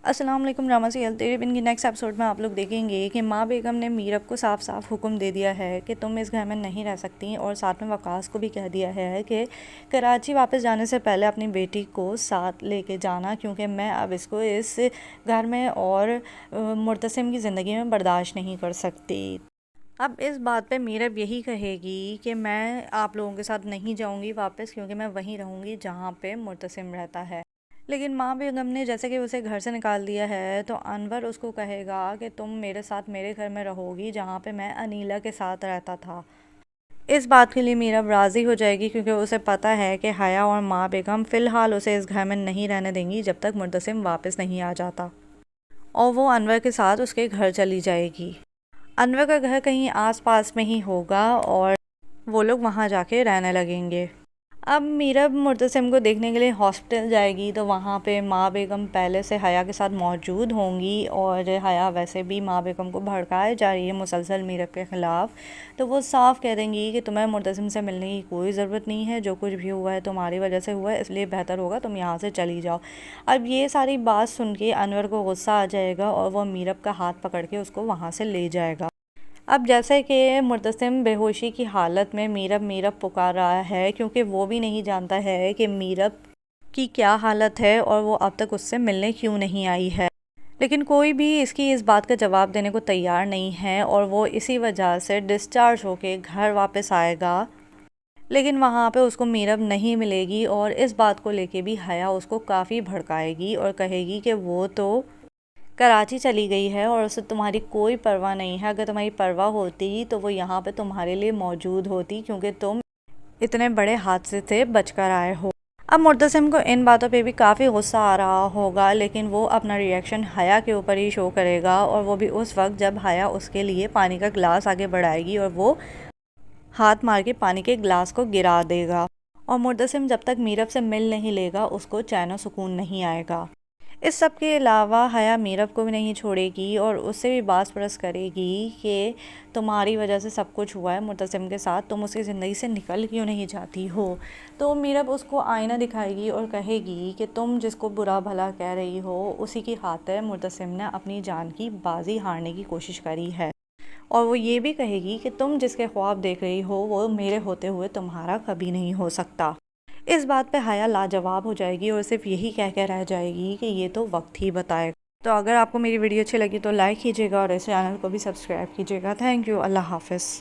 अस्सलाम वालेकुम drama serial तेरे बिन के नेक्स्ट एपिसोड में आप लोग देखेंगे कि माँ बेगम ने मीरब को साफ साफ हुक्म दे दिया है कि तुम इस घर में नहीं रह सकती, और साथ में वकास को भी कह दिया है कि कराची वापस जाने से पहले अपनी बेटी को साथ लेके जाना, क्योंकि मैं अब इसको इस घर में और मुर्तसिम की ज़िंदगी में बर्दाश्त नहीं कर सकती। अब इस बात पे मीरब यही कहेगी कि मैं आप लोगों के साथ नहीं जाऊंगी वापस, क्योंकि मैं वहीं रहूंगी जहाँ पे मुर्तसिम रहता है। लेकिन माँ बेगम ने जैसे कि उसे घर से निकाल दिया है, तो अनवर उसको कहेगा कि तुम मेरे साथ मेरे घर में रहोगी जहाँ पे मैं अनीला के साथ रहता था। इस बात के लिए मीरब राज़ी हो जाएगी, क्योंकि उसे पता है कि हया और माँ बेगम फ़िलहाल उसे इस घर में नहीं रहने देंगी जब तक मुर्तसिम वापस नहीं आ जाता, और वो अनवर के साथ उसके घर चली जाएगी। अनवर का घर कहीं आस-पास में ही होगा और वो लोग वहाँ जाके रहने लगेंगे। अब मीरब मुर्तसिम को देखने के लिए हॉस्पिटल जाएगी, तो वहाँ पे माँ बेगम पहले से हया के साथ मौजूद होंगी, और हया वैसे भी माँ बेगम को भड़काए जा रही है मुसलसल मीरब के ख़िलाफ़। तो वो साफ़ कह देंगी कि तुम्हें मुर्तसिम से मिलने की कोई ज़रूरत नहीं है, जो कुछ भी हुआ है तुम्हारी वजह से हुआ है, इसलिए बेहतर होगा तुम यहाँ से चली जाओ। अब ये सारी बात सुन के अनवर को गुस्सा आ जाएगा और वह मीरब का हाथ पकड़ के उसको वहाँ से ले जाएगा। अब जैसे कि मुर्तसिम बेहोशी की हालत में मीरब मीरब पुकार रहा है, क्योंकि वो भी नहीं जानता है कि मीरब की क्या हालत है और वो अब तक उससे मिलने क्यों नहीं आई है। लेकिन कोई भी इसकी इस बात का जवाब देने को तैयार नहीं है, और वो इसी वजह से डिस्चार्ज होके घर वापस आएगा। लेकिन वहाँ पे उसको मीरब नहीं मिलेगी, और इस बात को लेके भी हया उसको काफ़ी भड़काएगी और कहेगी कि वो तो कराची चली गई है और उसे तुम्हारी कोई परवाह नहीं है। अगर तुम्हारी परवाह होती तो वो यहाँ पे तुम्हारे लिए मौजूद होती, क्योंकि तुम इतने बड़े हादसे से बचकर आए हो। अब मुर्तसिम को इन बातों पे भी काफ़ी गुस्सा आ रहा होगा, लेकिन वो अपना रिएक्शन हया के ऊपर ही शो करेगा, और वो भी उस वक्त जब हया उसके लिए पानी का गिलास आगे बढ़ाएगी और वो हाथ मार के पानी के गिलास को गिरा देगा। और मुर्तसिम जब तक मीरब से मिल नहीं लेगा उसको चैन और सुकून नहीं आएगा। इस सब के अलावा हया मीरब को भी नहीं छोड़ेगी और उससे भी बास परस करेगी कि तुम्हारी वजह से सब कुछ हुआ है मुर्तसिम के साथ, तुम उसकी ज़िंदगी से निकल क्यों नहीं जाती हो। तो मीरब उसको आईना दिखाएगी और कहेगी कि तुम जिसको बुरा भला कह रही हो, उसी की खातिर मुर्तसिम ने अपनी जान की बाजी हारने की कोशिश करी है। और वो ये भी कहेगी कि तुम जिसके ख्वाब देख रही हो वो मेरे होते हुए तुम्हारा कभी नहीं हो सकता। इस बात पे हया लाजवाब हो जाएगी और सिर्फ यही कह के रह जाएगी कि ये तो वक्त ही बताएगा। तो अगर आपको मेरी वीडियो अच्छी लगी तो लाइक कीजिएगा और इस चैनल को भी सब्सक्राइब कीजिएगा। Thank you. अल्लाह हाफ़िज़।